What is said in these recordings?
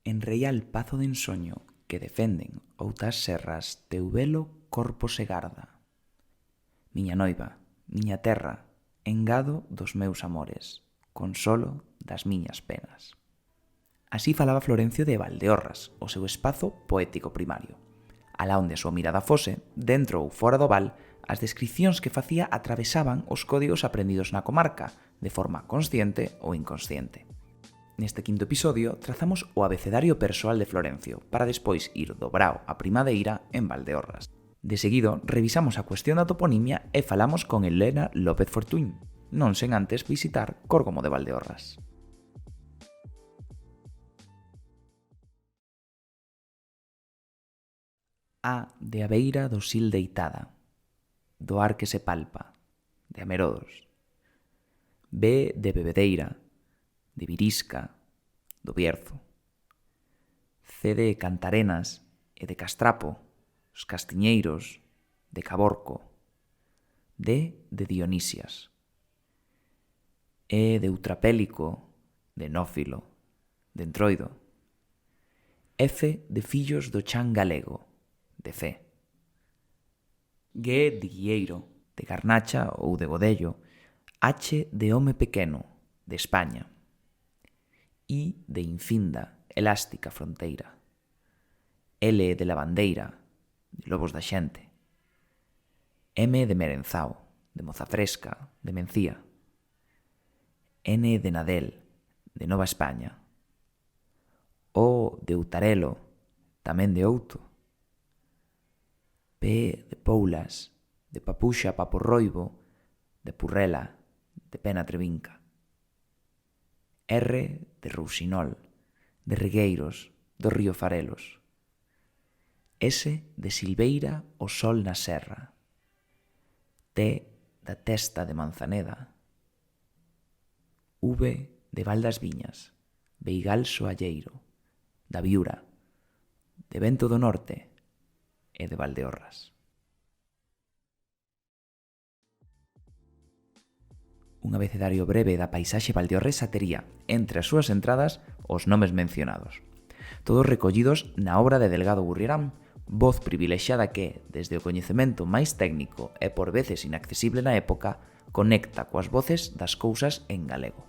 en real pazo de ensoño que defenden outras serras teu velo corpo se garda. Miña noiva, miña terra, engado dos meus amores, consolo das miñas penas. Así falaba Florencio de Valdeorras, o seu espazo poético primario. Alá onde a súa mirada fose, dentro ou fora do val, as descricións que facía atravesaban os códigos aprendidos na comarca, de forma consciente ou inconsciente. Neste quinto episodio trazamos o abecedario persoal de Florencio, para despois ir do Brao a Primadeira en Valdeorras. De seguido, revisamos a cuestión da toponimia e falamos con Elena López Fortuín, non sen antes visitar Córgomo de Valdeorras. A de a beira do sil deitada, do ar que se palpa, de Amerodos. B de bebedeira, de Virisca, do Bierzo. C de Cantarenas e de Castrapo, os Castiñeiros, de Caborco. D de Dionisias. E de Utrapélico, de Nófilo, de Entroido. F de Fillos do Chan Galego, de Cee. G de Guieiro, de Garnacha ou de Godello. H de Home Pequeno, de España. I de Infinda, elástica fronteira. L de Lavandeira, de Lobos da Xente. M de Merenzao, de Mozafresca, de Mencía. N de Nadel, de Nova España. O de Outarelo, tamén de Outo. P de Poulas, de Papuxa Paporroibo, de Purrela, de Pena Trevinca. R de Rousinol, de Regueiros, do río Farelos. S de Silveira, o sol na serra. T da Testa de Manzaneda. V de Val das Viñas, Beigal Soalleiro, da Viura, de Vento do Norte e de Valdeorras. Un abecedario breve da paisaxe valdeorresa tería, entre as súas entradas, os nomes mencionados. Todos recollidos na obra de Delgado Gurriarán, voz privilexiada que, desde o coñecemento máis técnico e por veces inaccesible na época, conecta coas voces das cousas en galego.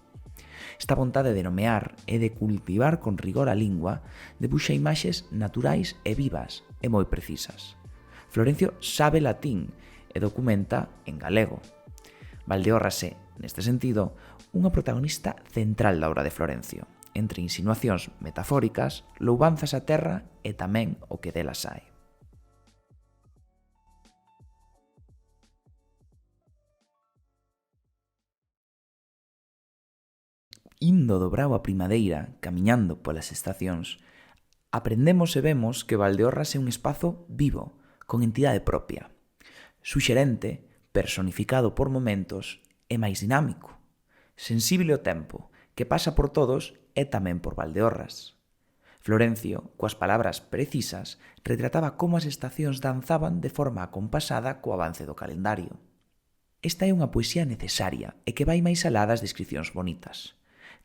Esta vontade de nomear e de cultivar con rigor a lingua debuxa imaxes naturais e vivas e moi precisas. Florencio sabe latín e documenta en galego. Valdeorras é, neste sentido, unha protagonista central da obra de Florencio, entre insinuacións metafóricas, loubanzas á terra e tamén o que dela sae. Indo do Brao a Primadeira, camiñando polas estacións, aprendemos e vemos que Valdeorras é un espazo vivo, con entidade propia. Suxerente, personificado por momentos, é máis dinámico. Sensible ao tempo, que pasa por todos e tamén por Valdeorras. Florencio, coas palabras precisas, retrataba como as estacións danzaban de forma acompasada co avance do calendario. Esta é unha poesía necesaria e que vai máis alá das descricións bonitas.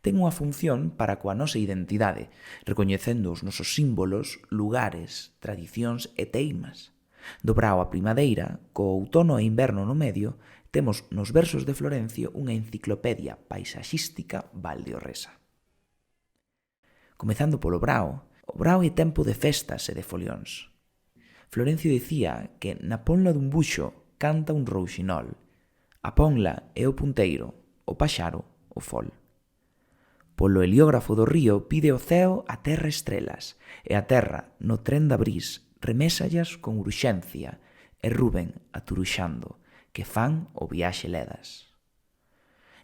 Ten unha función para coa nosa identidade, recoñecendo os nosos símbolos, lugares, tradicións e teimas. Do Brao a Primadeira, co outono e inverno no medio, temos nos versos de Florencio unha enciclopedia paisaxística valdeorresa. Comezando polo Brao, o Brao é tempo de festas e de folións. Florencio dicía que na ponla dun buxo canta un rouxinol, a ponla é o punteiro, o paxaro, o fol. Polo heliógrafo do río pide o ceo a terra estrelas, e a terra, no tren da bris, remésallas con urxencia, e Rubén aturuxando, que fan o viaxe ledas.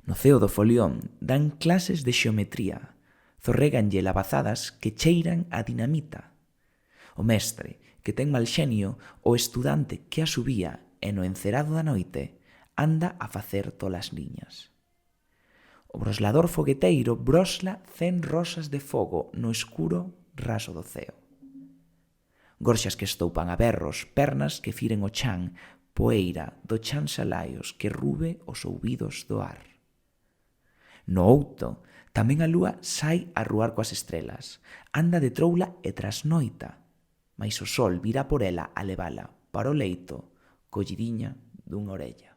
No ceo do folión dan clases de xeometría, zorréganlle lavazadas que cheiran a dinamita. O mestre, que ten mal xenio, o estudante que a subía e no encerado da noite anda a facer tolas liñas. O broslador fogueteiro brosla 100 rosas de fogo no escuro raso do ceo. Gorxas que estoupan a berros, pernas que firen o chan, poeira do chan salaios que rube os ouvidos do ar. No outo, Tamén a lúa sai a ruar coas estrelas, anda de troula e trasnoita, mais o sol vira por ela a levala para o leito, collidiña dunha orella.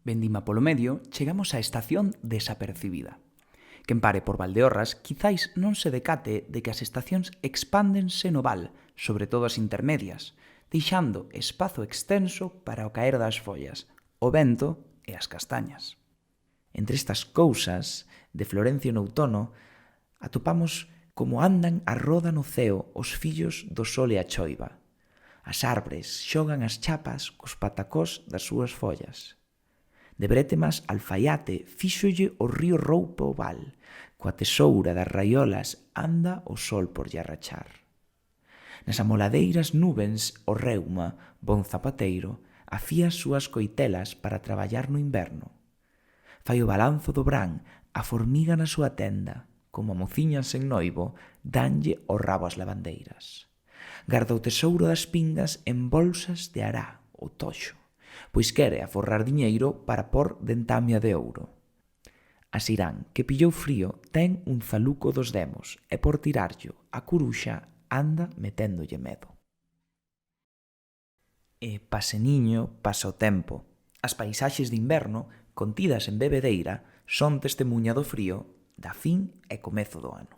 Vendima polo medio, chegamos á estación desapercibida. Quen pare por Valdeorras quizáis non se decate de que as estacións expándense no val, sobre todo as intermedias, deixando espazo extenso para o caer das follas, o vento e as castañas. Entre estas cousas de Florencio no outono, atopamos como andan a roda no ceo os fillos do sol e a choiva. As árbores xogan as chapas cos patacós das súas follas. De Brétemas Alfaiate fíxolle o río roupa o val, coa tesoura das raiolas anda o sol por lle arrachar. Nas amoladeiras nubens o reuma, bon zapateiro, afía as súas coitelas para traballar no inverno. Fai o balanzo do brán, a formiga na súa tenda, como a mociña sen noivo, danlle o rabo ás lavandeiras. Garda o tesouro das pingas en bolsas de ará, o toxo, pois quere aforrar diñeiro para por dentamia de ouro. A Sirán, que pillou frío, ten un zaluco dos demos e por tirarllo a curuxa anda meténdolle medo. E paseniño pasa o tempo. As paisaxes de inverno, contidas en bebedeira, son testemunha do frío, da fin e comezo do ano.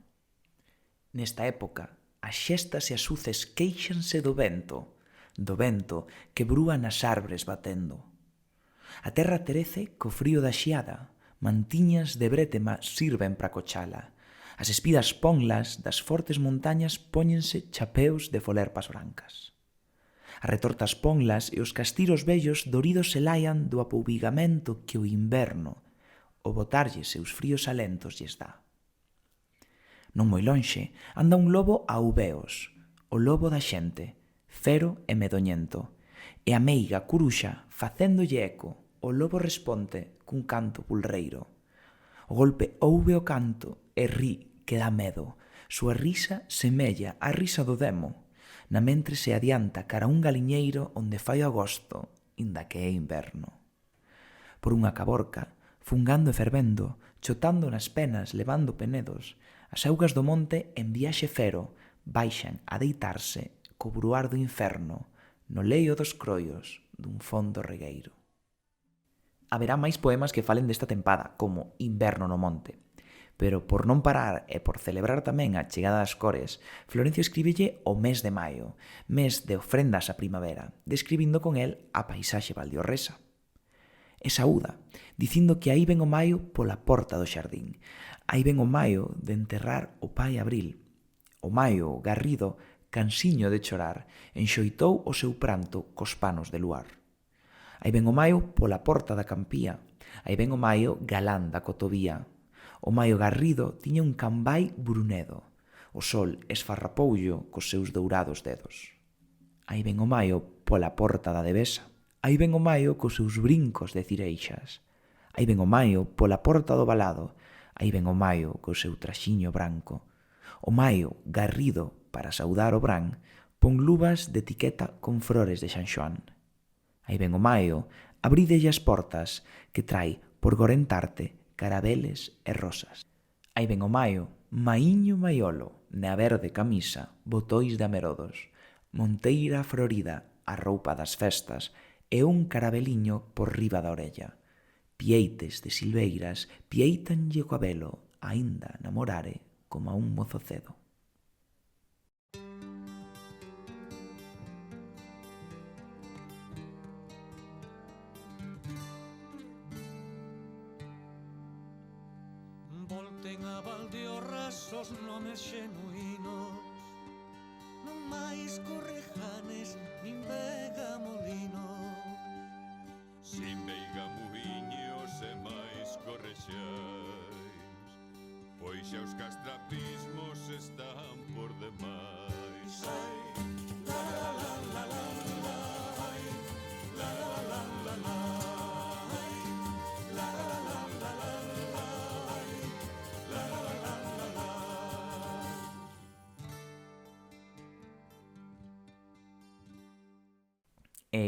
Nesta época, as xestas e as uces quéixanse do vento que brúa nas árbores batendo. A terra terece co frío da xiada, mantiñas de Brétema sirven para cochala. As espidas ponlas das fortes montañas póñense chapeos de folerpas brancas. As retortas ponlas e os castiros vellos doridos se laian do apouvigamento que o inverno, o botarlle seus fríos alentos lles dá. Non moi lonxe anda un lobo a uveos, o lobo da xente, fero e medoñento, e a meiga curuxa facéndolle eco, o lobo responde cun canto pulreiro. O golpe ouve o canto e ri que dá medo, súa risa semella a risa do demo, na mentre se adianta cara a un galiñeiro onde fai o agosto, inda que é inverno. Por unha caborca, fungando e fervendo, chotando nas penas, levando penedos, as augas do monte en viaxe fero baixan a deitarse co bruar do inferno no leio dos croios dun fondo regueiro. Haberá máis poemas que falen desta tempada, como Inverno no monte. Pero por non parar e por celebrar tamén a chegada das cores, Florencio escríbelle o mes de maio, mes de ofrendas á primavera, describindo con el a paisaxe valdiorresa. E saúda, dicindo que aí ven o maio pola porta do xardín, aí ven o maio de enterrar o pai Abril. O maio, garrido, cansiño de chorar, enxoitou o seu pranto cos panos de luar. Aí ven o maio pola porta da campía, aí ven o maio galán da cotovía. O maio garrido tiña un cambai brunedo, o sol esfarrapoullo cos seus dourados dedos. Aí ven o maio pola porta da devesa, aí ven o maio cos seus brincos de cireixas. Aí ven o maio pola porta do valado, aí ven o maio co seu traxiño branco. O maio garrido para saudar o brán pon luvas de etiqueta con flores de San Xoán. Aí ven o maio, abrídelle as portas que trai por gorentarte carabeles e rosas. Aí ven o maio, maiño maiolo, na verde camisa, botois de amerodos, monteira florida, a roupa das festas e un carabeliño por riba da orella. Pieites de silveiras pieitanlle o cabelo, aínda namorare como a un mozo cedo. Volten a Valdeorras os nomes xenuínos, non máis Correjanes nin Vega Molino. Sin Veiga Muiños e máis Correxais, pois xa os castrapismos están por demais. Ai, la la la la la la, ai, la la la la la, ai, la la la la la la, ai, la la la la la.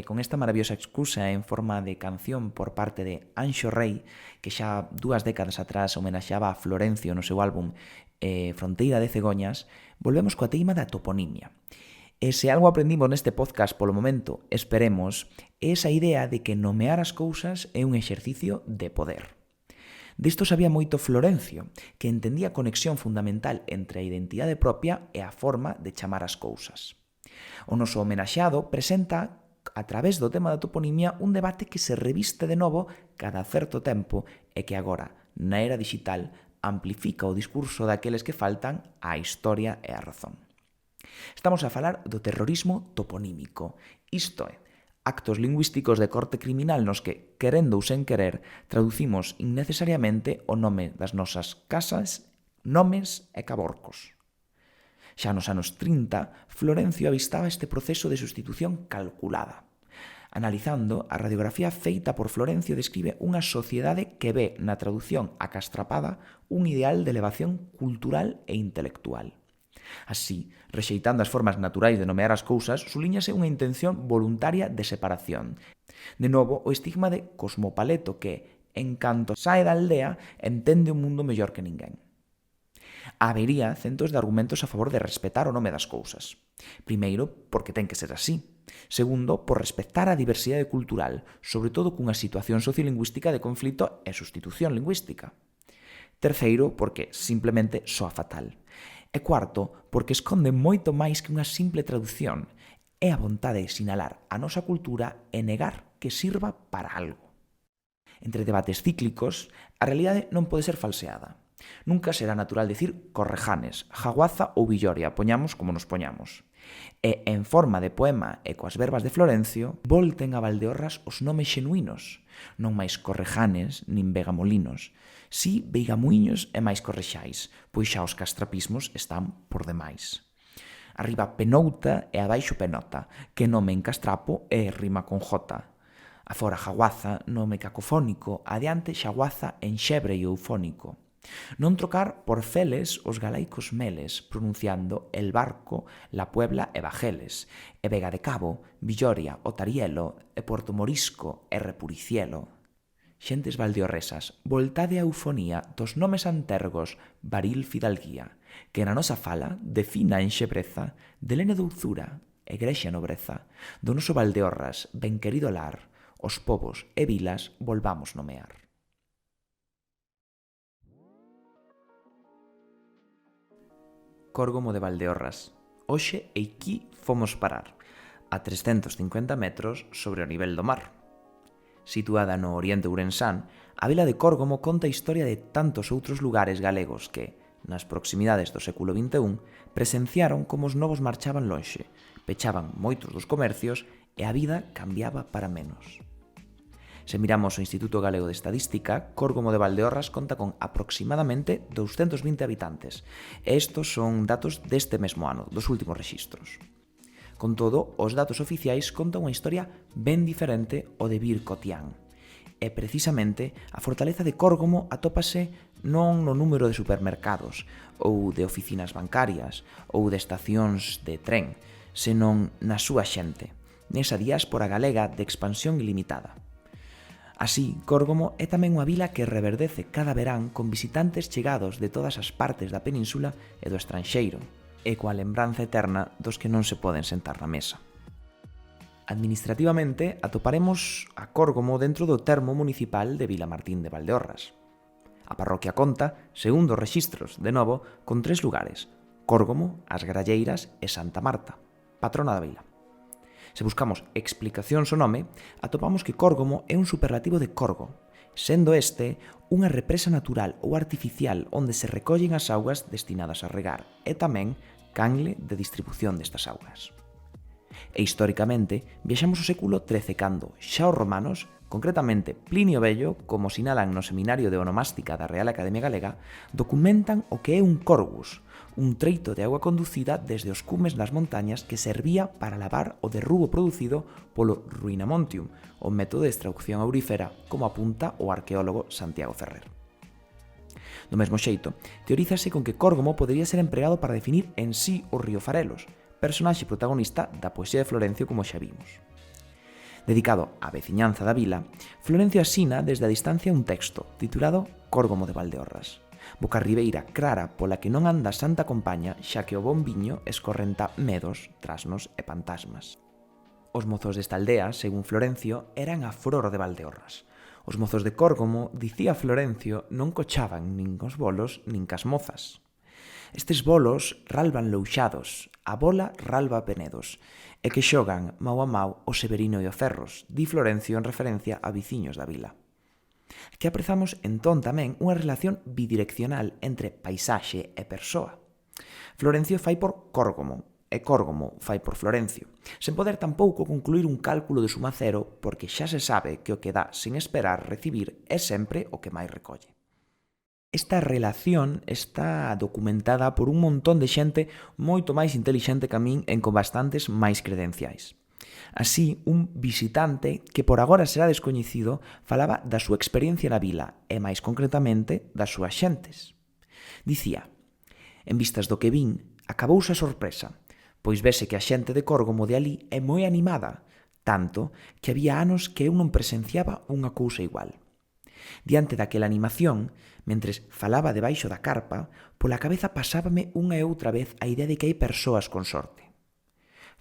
con esta maravillosa excusa en forma de canción por parte de Anxo Rei, que xa 2 décadas atrás homenaxeaba a Florencio no seu álbum Fronteira de Cegoñas, volvemos coa teima da toponimia. E se algo aprendimos neste podcast polo momento, esperemos, é esa idea de que nomear as cousas é un exercicio de poder. Disto sabía moito Florencio, que entendía a conexión fundamental entre a identidade propia e a forma de chamar as cousas. O noso homenaxeado presenta, a través do tema da toponimia, un debate que se reviste de novo cada certo tempo e que agora, na era digital, amplifica o discurso daqueles que faltan á historia e á razón. Estamos a falar do terrorismo toponímico, isto é, actos lingüísticos de corte criminal nos que, querendo ou sen querer, traducimos innecesariamente o nome das nosas casas, nomes e caborcos. Xa nos anos 30, Florencio avistaba este proceso de sustitución calculada. Analizando, a radiografía feita por Florencio describe unha sociedade que ve na traducción acastrapada un ideal de elevación cultural e intelectual. Así, rexeitando as formas naturais de nomear as cousas, suliñase unha intención voluntaria de separación. De novo, o estigma de cosmopaleto que, en canto sae da aldea, entende o mundo mellor que ninguén. Habería centos de argumentos a favor de respetar o nome das cousas. Primeiro, porque ten que ser así. Segundo, por respectar a diversidade cultural, sobre todo cunha situación sociolingüística de conflito e sustitución lingüística. Terceiro, porque simplemente soa fatal. E cuarto, porque esconde moito máis que unha simple traducción. É a vontade de sinalar a nosa cultura e negar que sirva para algo. Entre debates cíclicos, a realidade non pode ser falseada. Nunca será natural dicir Correjanes, Jaguaza ou Villoria, poñamos como nos poñamos. E, en forma de poema e coas verbas de Florencio, volten a Valdeorras os nomes xenuínos, non máis Correjanes nin Vegamolinos, si Veigamuiños e máis Correxais, pois xa os castrapismos están por demais. Arriba Penouta e abaixo Penota, que nome en castrapo e rima con J. Afora Jaguaza, nome cacofónico, adiante Xaguaza en xebre e eufónico. Non trocar por feles os galaicos meles, pronunciando el Barco, la Puebla e Bajeles, e Vega de Cabo, Villoria, Otarielo, e Porto Morisco e Repuricielo. Xentes valdeorresas, voltade a eufonía dos nomes antergos Baril Fidalguía, que na nosa fala defina en xebreza, delene douzura e grexa nobreza, do noso Valdeorras, ben querido lar, os povos e vilas volvamos nomear. Córgomo de Valdeorras. Hoxe eiquí fomos parar, a 350 metros sobre o nivel do mar. Situada no oriente ourensán, a vila de Córgomo conta a historia de tantos outros lugares galegos que, nas proximidades do século XXI, presenciaron como os novos marchaban lonxe, pechaban moitos dos comercios e a vida cambiaba para menos. Se miramos o Instituto Galego de Estadística, Córgomo de Valdeorras conta con aproximadamente 220 habitantes, e estos son datos deste mesmo ano, dos últimos rexistros. Con todo, os datos oficiais contan unha historia ben diferente ao de Vir Cotián. E precisamente a fortaleza de Córgomo atópase non no número de supermercados, ou de oficinas bancarias, ou de estacións de tren, senón na súa xente, nesa diáspora galega de expansión ilimitada. Así, Córgomo é tamén unha vila que reverdece cada verán con visitantes chegados de todas as partes da península e do estranxeiro, e coa lembranza eterna dos que non se poden sentar na mesa. Administrativamente, atoparemos a Córgomo dentro do termo municipal de Vilamartín de Valdeorras. A parroquia conta, segundo os rexistros, de novo, con 3 lugares: Córgomo, As Gralleiras e Santa Marta, patrona da vila. Se buscamos explicacións ao nome, atopamos que Córgomo é un superlativo de Corgo, sendo este unha represa natural ou artificial onde se recollen as augas destinadas a regar e tamén canle de distribución destas augas. E históricamente viaxamos ao século XIII cando xa os romanos, concretamente Plinio Vello, como sinalan no Seminario de Onomástica da Real Academia Galega, documentan o que é un corgus, un treito de auga conducida desde os cumes das montañas que servía para lavar o derrubo producido polo ruinamontium, o método de extracción aurífera, como apunta o arqueólogo Santiago Ferrer. Do mesmo xeito, teorízase con que Córgomo podería ser empregado para definir en sí o río Farelos, personaxe protagonista da poesía de Florencio como xa vimos. Dedicado á veciñanza da vila, Florencio asina desde a distancia un texto titulado Córgomo de Valdeorras, boca ribeira clara pola que non anda santa compaña, xa que o bon viño escorrenta medos, trasnos e fantasmas. Os mozos desta aldea, según Florencio, eran a flor de Valdeorras. Os mozos de Córgomo, dicía Florencio, non cochaban nin cos bolos nin cas mozas. Estes bolos ralban louxados, a bola ralba penedos, e que xogan mau a mau o Severino e o Ferros, di Florencio en referencia a viciños da vila. Que aprezamos entón tamén unha relación bidireccional entre paisaxe e persoa. Florencio fai por Córgomo, e Córgomo fai por Florencio, sen poder tampouco concluir un cálculo de suma cero porque xa se sabe que o que dá sen esperar recibir é sempre o que máis recolle. Esta relación está documentada por un montón de xente moito máis intelixente que a min e con bastantes máis credenciais. Así, un visitante, que por agora será descoñecido, falaba da súa experiencia na vila e, máis concretamente, das súas xentes. Dicía: en vistas do que vin, acabouse a sorpresa, pois vese que a xente de Córgomo de alí é moi animada, tanto que había anos que eu non presenciaba unha cousa igual. Diante daquela animación, mentres falaba debaixo da carpa, pola cabeza pasábame unha e outra vez a idea de que hai persoas con sorte.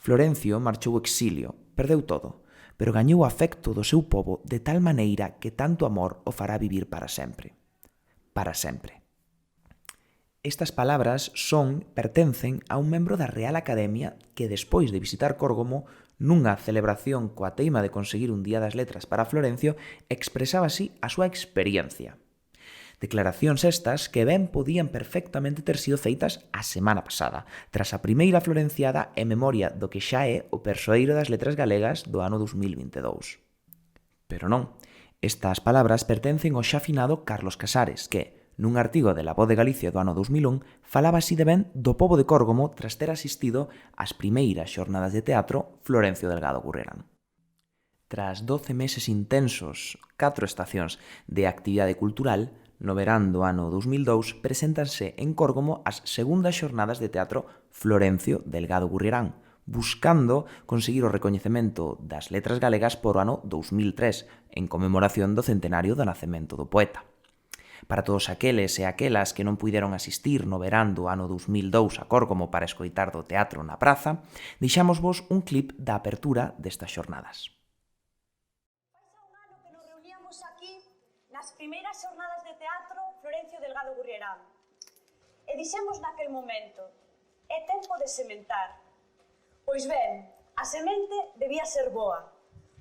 Florencio marchou ao exilio, perdeu todo, pero gañou o afecto do seu pobo de tal maneira que tanto amor o fará vivir para sempre. Para sempre. Estas palabras pertencen a un membro da Real Academia que, despois de visitar Córgomo, nunha celebración coa teima de conseguir un Día das Letras para Florencio, expresaba así a súa experiencia. Declaracións estas que ben podían perfectamente ter sido feitas a semana pasada, tras a primeira florenciada en memoria do que xa é o persoeiro das letras galegas do ano 2022. Pero non, estas palabras pertencen ao xa finado Carlos Casares, que, nun artigo de La Voz de Galicia do ano 2001, falaba así de ben do pobo de Córgomo tras ter asistido ás primeiras xornadas de teatro Florencio Delgado Gurriarán. Tras 12 meses intensos, 4 estacións de actividade cultural, no verán do ano 2002 preséntanse en Córgomo as segundas xornadas de teatro Florencio Delgado Gurriarán, buscando conseguir o recoñecemento das letras galegas por o ano 2003, en conmemoración do centenario do nacemento do poeta. Para todos aqueles e aquelas que non puideron asistir no verán do ano 2002 a Córgomo para escoitar do teatro na praza, deixámosvos un clip da apertura destas xornadas. Fai un ano que nos reuníamos aquí nas primeiras xornadas de teatro Florencio Delgado Gurriarán. E dixemos naquel momento: é tempo de sementar. Pois ben, a semente debía ser boa,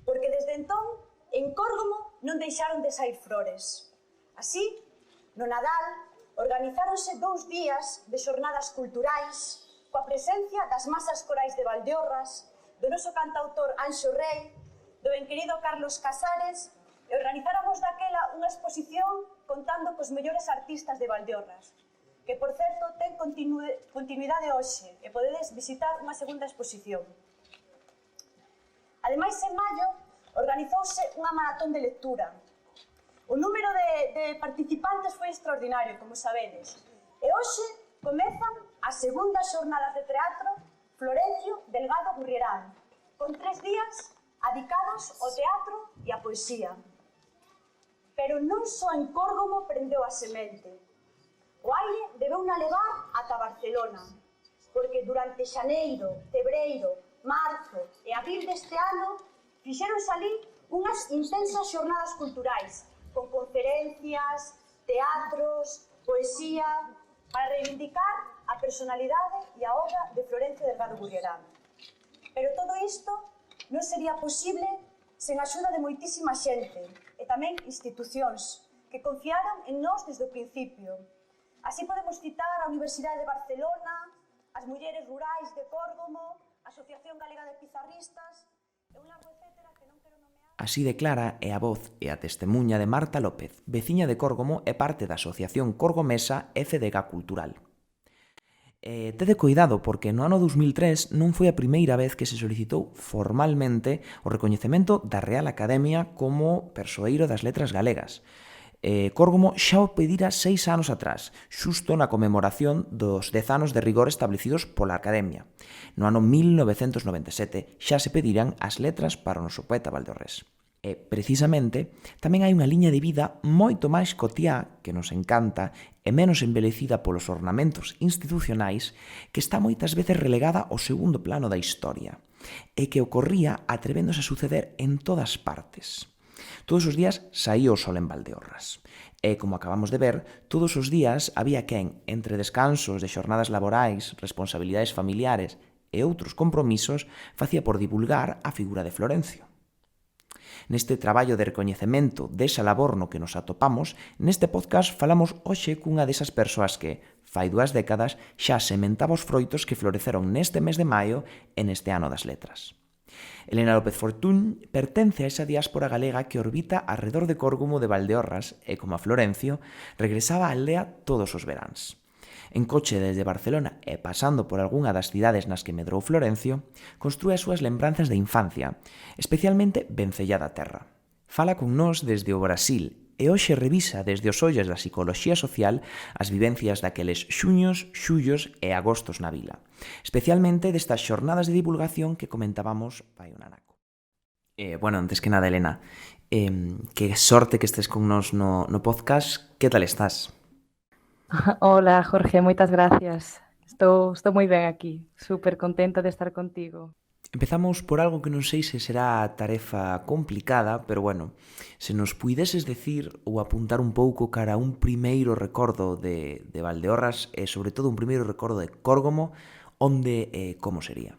porque desde entón en Córgomo non deixaron de sair flores. Así, no Nadal, organizáronse 2 días de xornadas culturais coa presencia das masas corais de Valdeorras, do noso cantautor Anxo Rei, do ben querido Carlos Casares, e organizáramos daquela unha exposición contando cos mellores artistas de Valdeorras, que, por certo, ten continuidade hoxe e podedes visitar unha segunda exposición. Ademais, en maio, organizouse unha maratón de lectura. O número de participantes foi extraordinario, como sabedes. E hoxe comezan as segundas xornadas de teatro Florencio Delgado Gurriarán, con 3 días dedicados ao teatro e á poesía. Pero non só en Córgomo prendeu a semente. O aire debeuna levar ata Barcelona, porque durante xaneiro, febreiro, marzo e abril deste ano fixeronse ali unhas intensas xornadas culturais, con conferencias, teatros, poesía, para reivindicar a personalidade e a obra de Florencio Delgado Gurriarán. Pero todo isto non sería posible sen a axuda de moitísima xente e tamén institucións que confiaron en nós desde o principio. Así podemos citar a Universidade de Barcelona, as Mulleres Rurais de Córgomo, a Asociación Galega de Pizarristas e un largo etcétera que non quero nomear. Así declara é a voz e a testemuña de Marta López, veciña de Córgomo e parte da Asociación Corgomesa FDG Cultural. Tede cuidado porque no ano 2003 non foi a primeira vez que se solicitou formalmente o recoñecemento da Real Academia como persoeiro das letras galegas. Córgomo xa o pedira 6 anos atrás, xusto na conmemoración dos 10 anos de rigor establecidos pola Academia. No ano 1997 xa se pediran as letras para o noso poeta Valdeorrés. E, precisamente, tamén hai unha liña de vida moito máis cotiá, que nos encanta, e menos embelecida polos ornamentos institucionais, que está moitas veces relegada ao segundo plano da historia, e que ocorría atrevéndose a suceder en todas partes. Todos os días saía o sol en Valdeorras. E, como acabamos de ver, todos os días había quen, entre descansos de xornadas laborais, responsabilidades familiares e outros compromisos, facía por divulgar a figura de Florencio. Neste traballo de recoñecemento desa labor no que nos atopamos, neste podcast falamos hoxe cunha desas persoas que, fai 2 décadas, xa sementaba os froitos que floreceron neste mes de maio e neste ano das letras. Elena López Fortún pertence a esa diáspora galega que orbita arredor de Córgomo de Valdeorras e, como a Florencio, regresaba á aldea todos os veráns. En coche desde Barcelona e pasando por algunha das cidades nas que medrou Florencio, construe as súas lembranzas de infancia, especialmente vencellada á terra. Fala con nós desde o Brasil e hoxe revisa desde os ollos da psicoloxía social as vivencias daqueles xuños, xullos e agostos na vila, especialmente destas xornadas de divulgación que comentábamos fai un anaco. Bueno, antes que nada, Elena, que sorte que estés con nós no podcast. Que tal estás? Hola, Jorge, moitas gracias. Estou moi ben aquí, super contenta de estar contigo. Empezamos por algo que non sei se será tarefa complicada, pero bueno, se nos puideses decir ou apuntar un pouco cara a un primeiro recordo de Valdeorras e sobre todo un primeiro recordo de Córgomo, onde e como sería?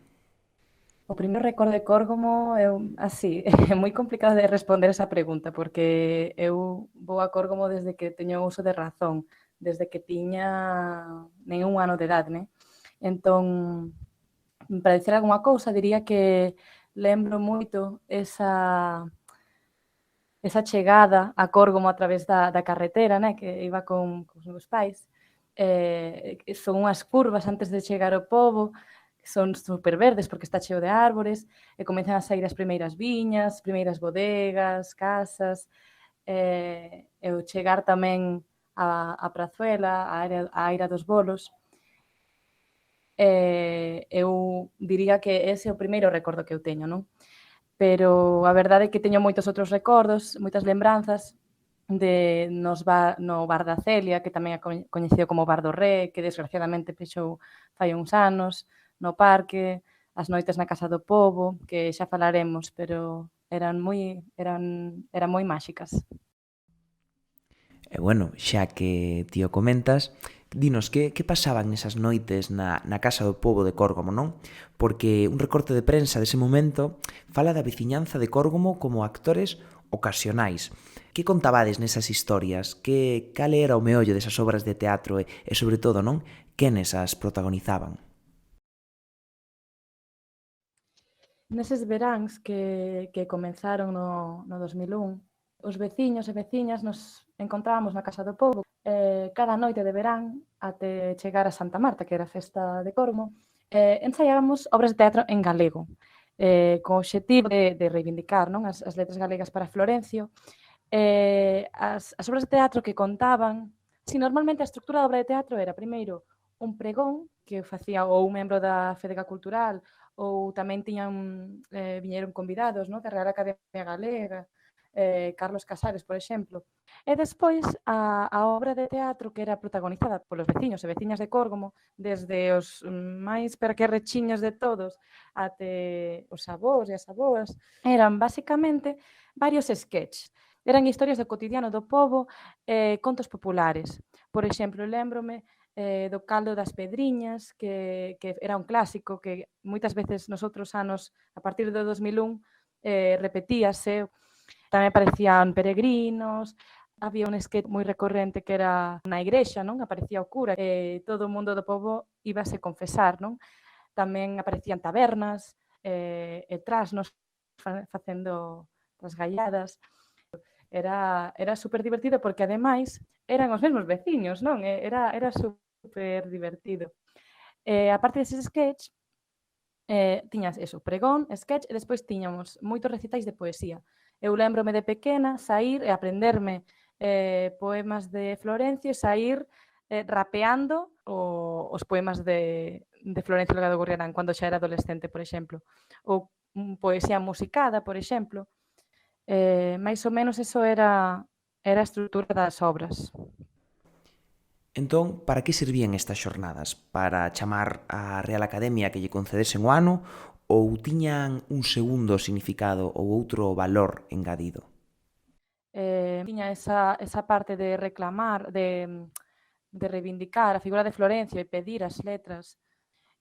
O primeiro recordo de Córgomo é así, é moi complicado de responder esa pregunta porque eu vou a Córgomo desde que teño uso de razón, desde que tiña nen un ano de idade, né? Entón, para dicir algunha cousa, diría que lembro moito esa chegada a Córgomo a través da carretera, né? Que iba con os meus pais. Son unhas curvas antes de chegar ao pobo, que son super verdes porque está cheo de árbores, e comezan a sair as primeiras viñas, primeiras bodegas, casas, e o chegar tamén a Prazuela, a Aira dos Bolos. Eu diría que ese é o primeiro recordo que eu teño, non? Pero a verdade é que teño moitos outros recordos, moitas lembranzas no bar da Celia, que tamén é coñecido como Bar do Ré, que desgraciadamente pechou fai uns anos, no parque, as noites na Casa do Pobo, que xa falaremos, pero eran moi máxicas. E bueno, xa que ti o comentas, dinos, que pasaban nesas noites na Casa do Pobo de Córgomo, non? Porque un recorte de prensa dese momento fala da veciñanza de Córgomo como actores ocasionais. Que contabades nesas historias? Cal era o meollo desas obras de teatro e sobre todo, non? Quenes as protagonizaban? Neses veráns que comenzaron no 2001, os veciños e veciñas nos encontrábamos na Casa do Pobo cada noite de verán até chegar a Santa Marta, que era a festa de Córgomo, ensaiábamos obras de teatro en galego, con o obxectivo de reivindicar, non, as letras galegas para Florencio. As obras de teatro que contaban, normalmente a estructura da obra de teatro era primeiro un pregón que facía ou un membro da Fedega Cultural ou tamén viñeron convidados, non, da Real Academia Galega, Carlos Casares, por exemplo. E despois a obra de teatro que era protagonizada polos veciños e veciñas de Córgomo, desde os máis perquerrechiños de todos até os avós e as avoas, eran basicamente varios sketches. Eran historias do cotidiano do pobo e contos populares. Por exemplo, lémbrome do caldo das pedriñas, que era un clásico que moitas veces nos outros anos, a partir do 2001, repetíase. Tamén aparecían peregrinos, había un sketch moi recorrente que era na igrexa, non? Aparecía o cura e todo o mundo do pobo íbase confesar, non? Tamén aparecían tabernas e trasnos facendo rasgalladas. Era super divertido porque ademais eran os mesmos veciños, non? Era super divertido. A parte deses sketch, tiñas eso, pregón, sketch e despois tiñamos moitos recitais de poesía. Eu lembrome de pequena sair e aprenderme poemas de Florencio e saír rapeando os poemas de Florencio Delgado Gurriarán cando xa era adolescente, por exemplo. Ou poesía musicada, por exemplo. Mais ou menos eso era a estrutura das obras. Entón, para que servían estas xornadas? Para chamar a Real Academia que lle concedesen o ano ou tiñan un segundo significado ou outro valor engadido? Tiña esa parte de reclamar, de reivindicar a figura de Florencio e pedir as letras,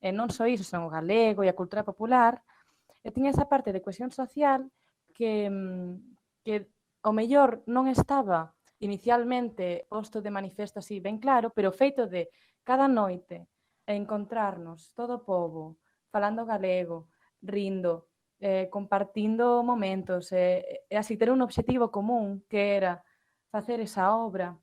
e non só iso, senón o galego e a cultura popular, e tiña esa parte de cohesión social que ao mellor non estaba inicialmente posto de manifesto así ben claro, pero o feito de cada noite encontrarnos todo o pobo falando galego, rindo, compartindo momentos, e así ter un obxectivo común que era facer esa obra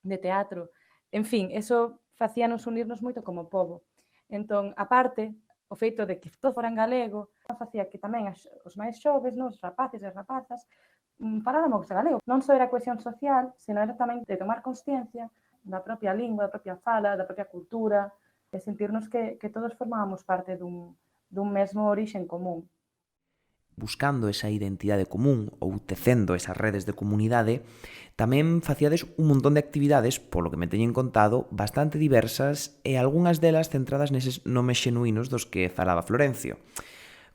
de teatro. En fin, eso facíanos unirnos moito como pobo. Entón, aparte, o feito de que todo fora en galego facía que tamén os máis xoves, os rapaces e as rapazas, faláramos galego. Non só era cohesión social, senón era tamén de tomar consciencia da propia lingua, da propia fala, da propia cultura, e sentirnos que todos formábamos parte dun mesmo orixen común. Buscando esa identidade común ou tecendo esas redes de comunidade, tamén facíades un montón de actividades, polo que me teñen contado, bastante diversas e algunhas delas centradas neses nomes xenuínos dos que falaba Florencio.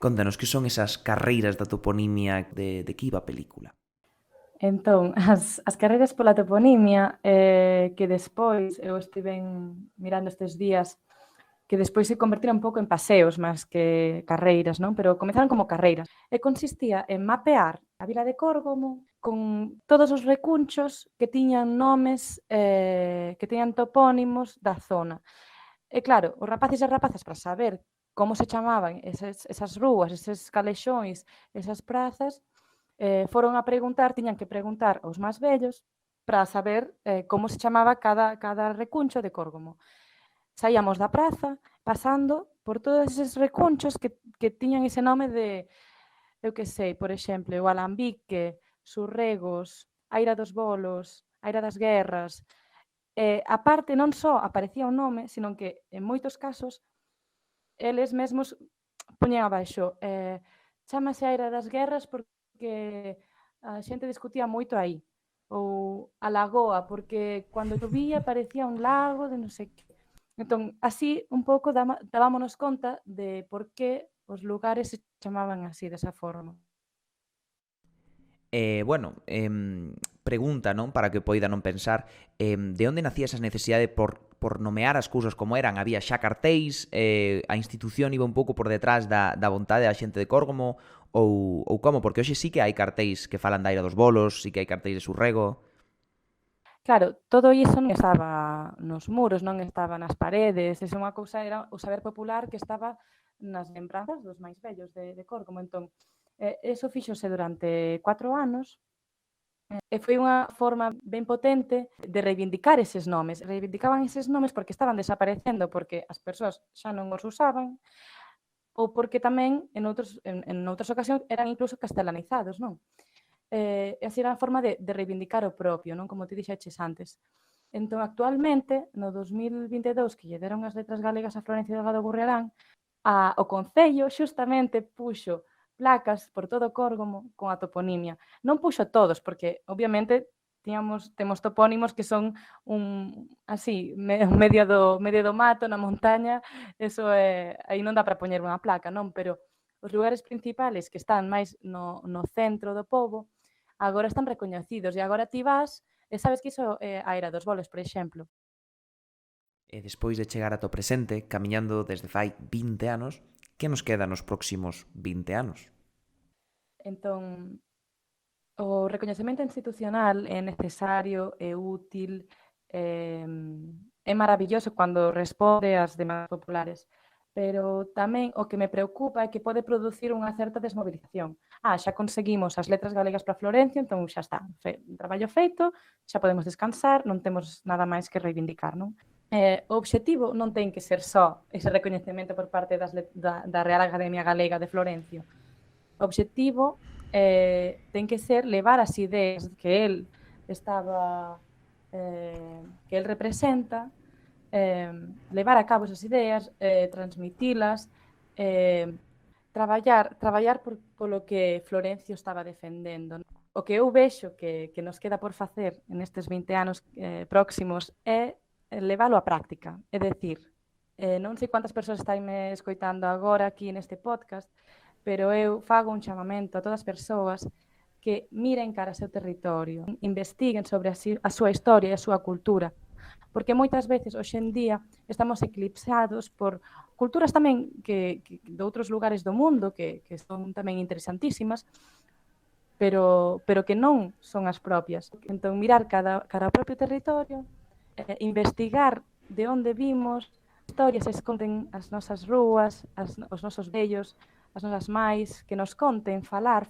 Contanos que son esas carreiras da toponimia de que iba a película. Entón, as carreiras pola toponimia que despois eu estiven mirando estes días que despois se convertiron un pouco en paseos máis que carreiras, non? Pero comezaron como carreiras. E consistía en mapear a vila de Córgomo con todos os recunchos que tiñan nomes, que tiñan topónimos da zona. E claro, os rapaces e rapazas para saber como se chamaban esas rúas, eses calexóns, esas prazas, foron a preguntar, tiñan que preguntar aos máis vellos para saber como se chamaba cada recuncho de Córgomo. Saíamos da praza pasando por todos eses recunchos que tiñan ese nome de, eu que sei, por exemplo, o Alambique, Surregos, Aira dos Bolos, Aira das Guerras. Aparte, non só aparecía o nome, senón que, en moitos casos, eles mesmos poñían abaixo chámase Aira das Guerras porque a xente discutía moito aí. Ou a Lagoa, porque cando chovía parecía un lago de non sei que. Entón, así un pouco dábamos conta de por que os lugares se chamaban así, desa forma. Pregunta, non? Para que poida non pensar, de onde nacía esa necesidade por nomear as cousas como eran? Había xa cartéis, a institución iba un pouco por detrás da vontade da xente de Córgomo, ou como? Porque hoxe sí que hai cartéis que falan da Aira dos Bolos, sí que hai cartéis de Surrego. Claro, todo iso non estaba nos muros, non estaba nas paredes, esa unha cousa era o saber popular que estaba nas lembranzas dos máis vellos de Córgomo. Entón, eso fíxose durante 4 anos e foi unha forma ben potente de reivindicar eses nomes. Reivindicaban eses nomes porque estaban desaparecendo, porque as persoas xa non os usaban, ou porque tamén en outras ocasións eran incluso castelanizados, non? E así era a forma de reivindicar o propio, non? Como ti dixeches antes. Entón, actualmente, no 2022, que lle deron as letras galegas a Florencio Delgado Gurriarán, o Concello xustamente puxo placas por todo Córgomo con a toponimia. Non puxo todos, porque obviamente temos topónimos que son así, medio do mato, na montaña, eso aí non dá para poñer unha placa, non? Pero os lugares principales que están máis no centro do pobo, agora están recoñecidos e agora ti vas e sabes que iso é a Aira dos Bolos, por exemplo. E despois de chegar ata o presente, camiñando desde fai 20 anos, que nos queda nos próximos 20 anos? Entón, o recoñecemento institucional é necesario, é útil, é maravilloso cando responde ás demandas populares, pero tamén o que me preocupa é que pode producir unha certa desmovilización. Xa conseguimos as letras galegas para Florencio, entón xa está, un traballo feito, xa podemos descansar, non temos nada máis que reivindicar, non? O obxectivo non ten que ser só ese recoñecemento por parte da Real Academia Galega de Florencio. O obxectivo ten que ser levar as ideas que el estaba que el representa, levar a cabo esas ideas, transmitilas, traballar polo que Florencio estaba defendendo. O que eu vexo que nos queda por facer nestes 20 anos próximos é leválo á práctica. É dicir, non sei quantas persoas estáime escoitando agora aquí neste podcast, pero eu fago un chamamento a todas as persoas que miren cara ao seu territorio, investiguen sobre a súa historia e a súa cultura, porque moitas veces, hoxe en día, estamos eclipsados por culturas tamén que de outros lugares do mundo, que son tamén interesantísimas, pero que non son as propias. Entón, mirar cara ao propio territorio, investigar de onde vimos, historias se esconden as nosas rúas, os nosos vellos, as nosas máis, que nos conten, falar,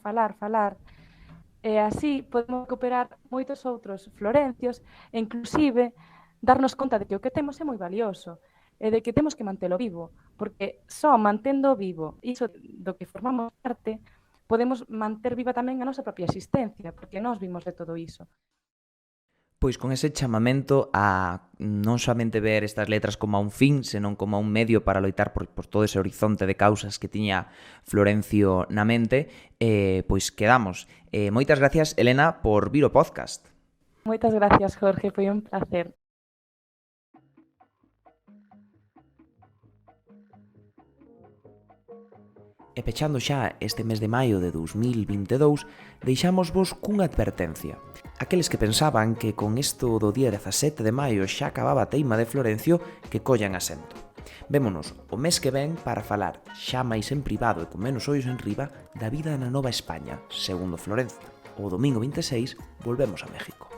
e así podemos recuperar moitos outros Florencios e inclusive darnos conta de que o que temos é moi valioso e de que temos que mantelo vivo, porque só mantendo vivo iso do que formamos parte, podemos manter viva tamén a nosa propia existencia, porque nós vimos de todo iso. Pois con ese chamamento a non somente ver estas letras como a un fin, senón como a un medio para loitar por todo ese horizonte de causas que tiña Florencio na mente, pois quedamos. Moitas gracias, Elena, por vir ao podcast. Moitas gracias, Jorge, foi un placer. E pechando xa este mes de maio de 2022, deixámosvos cunha advertencia. Aqueles que pensaban que con isto do día 17 de maio xa acababa a teima de Florencio, que collan asento. Vémonos o mes que ven para falar xa máis en privado e con menos ollos en riba da vida na Nova España, segundo Florencio. O domingo 26 volvemos a México.